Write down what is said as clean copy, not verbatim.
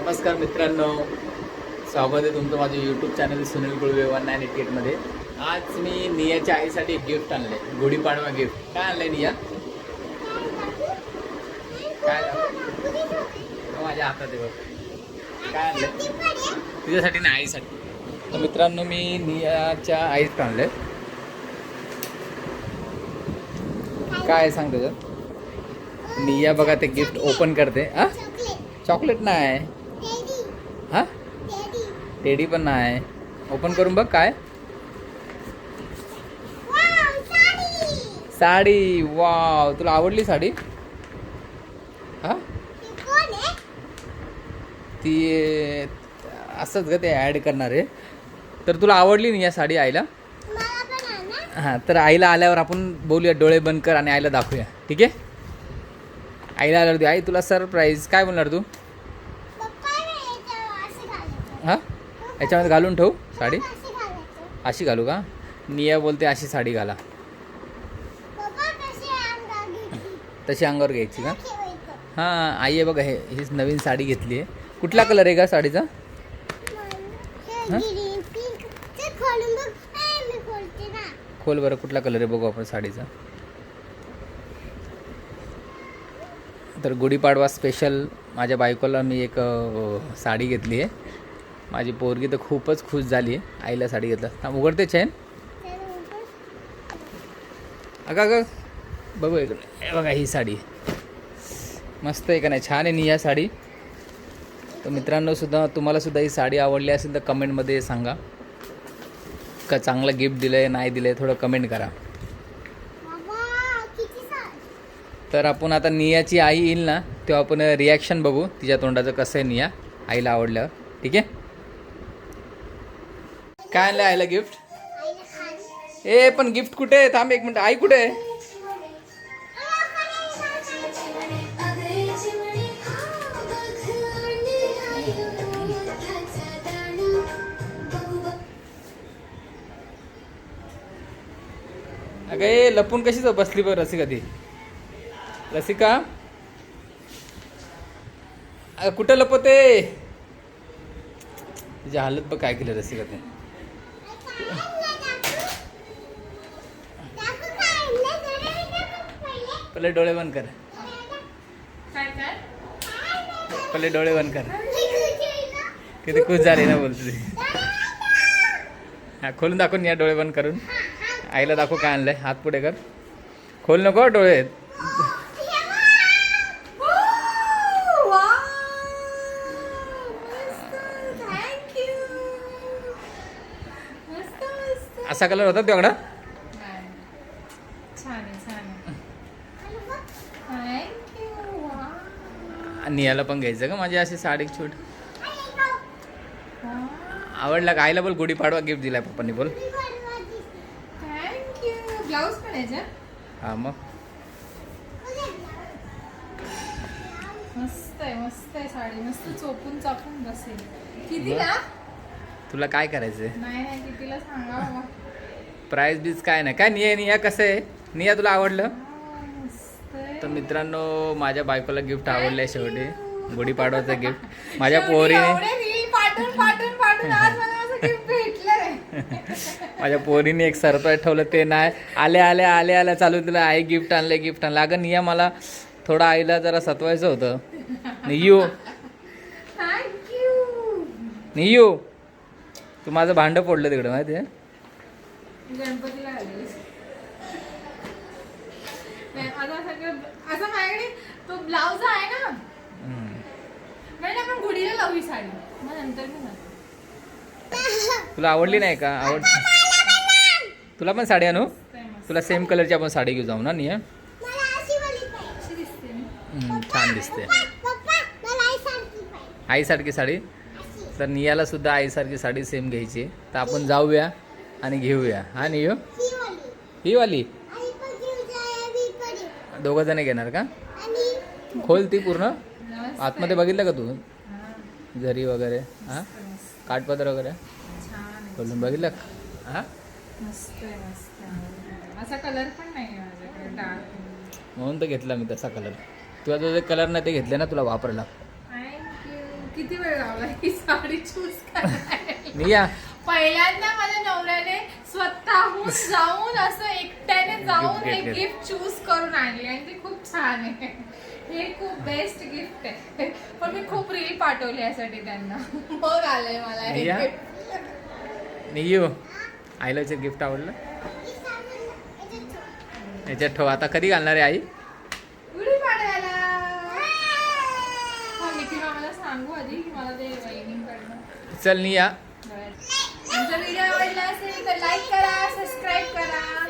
नमस्कार मित्रांनो, स्वागत आहे तुमचं माझ्या यूट्यूब चॅनल सुनील गुळवे 1988 मध्ये. आज मी नियाच्या आईसाठी गिफ्ट आणले, गुढीपाडवा गिफ्ट. काय आणलंय निया? काय माझ्या हातात आहे बघ. काय आणलंय तुझ्यासाठी ना आईसाठी. तर मित्रांनो, मी नियाच्या आईत आणलंय. काय सांग त्याच्यात? निया बघा ते गिफ्ट ओपन करते. हा, चॉकलेट नाही. हा, टेडी पण नाही. ओपन करून बघ. काय? साडी. वाव, तुला आवडली साडी? हा, ती असंच ग, ते ॲड करणार आहे. तर तुला आवडली नाही या साडी आईला? हां, तर आईला आल्यावर आपण बोलूया. डोळे बंद कर आणि आईला दाखवूया, ठीक आहे? आईला आल्यावर दे. आई तुला सरप्राईज. काय बोलणार तू? हां, याच्यामध्ये घालून ठेवू साडी. अशी घालू का? निया बोलते अशी साडी घाला. तशी अंगावर घ्यायची का? हां, आई आहे बघा, हीच नवीन साडी घेतली आहे. कुठला कलर आहे का साडीचा? खोल बरं, कुठला कलर आहे बघू आपण साडीचा. तर गुढीपाडवा स्पेशल माझ्या बायकोला मी एक साडी घेतली आहे. माझी पोरगी तर खूपच खुश झाली आहे आईला साडी घेतलं. थांब, उघडते चैन. अगं बघू इकडे. हे बघा, ही साडी मस्त आहे का नाही? छान आहे नी या साडी. तर मित्रांनो, तुम्हाला सुद्धा ही साडी आवडली असेल तर कमेंटमध्ये सांगा. का चांगलं गिफ्ट दिलं आहे नाही दिलं आहे, थोडं कमेंट करा. तर आपण आता नियाची आई येईल ना, तेव्हा आपण रिॲक्शन बघू तिच्या तोंडाचं कसं आहे निया आईला आवडल्यावर, ठीक आहे? काय आणलं आईला गिफ्ट? ए पण गिफ्ट कुठे आहे? थांब एक मिनिट. आई कुठे आहे? अगं ए, लपून कशी बसली बरं रसिका ती? रसिका कुठं लपवते? तिची हालत बघ काय केलं रसिका ते. पहिले डोळे बंद कर. पहिले डोळे बंद कर. किती खुश झाली ना बोलते ती. हा, खोलून दाखवून या डोळे बंद करून. आईला दाखव काय आणलंय. हात पुढे कर. खोल नको डोळे. असा कलर होता तेवढा. नियाला पण घ्यायचं का माझी अशी साडी छूट? आवडला का? आईला बोल गुढीपाडवा गिफ्ट दिलाय पप्पांनी. बोल. ब्लाउज पण आहे. हा, मग मस्त आहे, मस्त आहे साडी. मस्त चोपून चापून बसेल. कितीला? तुला काय करायचंय? नाही कितीला सांगा बाबा. प्राइस बीज काय नाही. काय निया कसं आहे? निया तुला आवडलं? मस्त आहे. तर मित्रांनो, माझ्या बायकोला गिफ्ट आवडलंय शेवटी. गुढीपाडवाचं गिफ्ट माझ्या पोरीने. माझ्या पोरीने एक सरप्राईज ठेवलं. ते नाही आल्या चालू तुला आई गिफ्ट आणलं गिफ्ट आणलं. अगं निया, मला थोडं आईला जरा सतवायचं होतं. नियू तू माझं भांडं फोडलं तिकडं, माहिती आहे? गणपतीला असं माझ्याकडे तो ब्लाउज आहे ना. म्हणजे आपण गुढीला लावू साडी. मग नंतर तुला आवडली नाही का? तुला पण साडी आणू? तुला सेम कलरची आपण साडी घेऊ जाऊ ना निया. छान दिसते. आईसारखी साडी. तर नियाला सुद्धा आईसारखी साडी सेम घ्यायची. तर आपण जाऊया आणि घेऊया. हा नियो, ही वाली दोघं जण घेणार का? खोल ती पूर्ण. आतमध्ये बघितलं का तू? जरी वगैरे, हा, काठपदर वगैरे खोलून बघितलं का? हा, मस्त आहे, मस्त आहे. असा कलर पण नाही आहे माझ्याकडे डार्क. म्हणून तर घेतला मी तसा कलर. तुला जो कलर नाही ते घेतले ना तुला वापरला. थँक्यू. किती वेळ लावला ही साडी चूज करायला. निया पहिल्यांदा माझ्या नवऱ्याने स्वतःहून जाऊन असं एकट्याने जाऊन Gift हे घेतलं. गिफ्ट चूज करून आणले आणि ते खूप छान आहे. हे खूप बेस्ट गिफ्ट आहे. पण मी खूप रील पाठवली यासाठी त्यांना. मग आलंय मला हे निया? gift. नियू आईलाचं गिफ्ट आवडलं याच्यात ठेव. आता कधी घालणार आहे आई? गुढी पाडव्याला. हा, निखिल मामाला सांगू आधी की मला ते वहिनींकडनं. चल निया. आमचा व्हिडिओ आवडला असेल तर लाईक करा, सबस्क्राईब करा.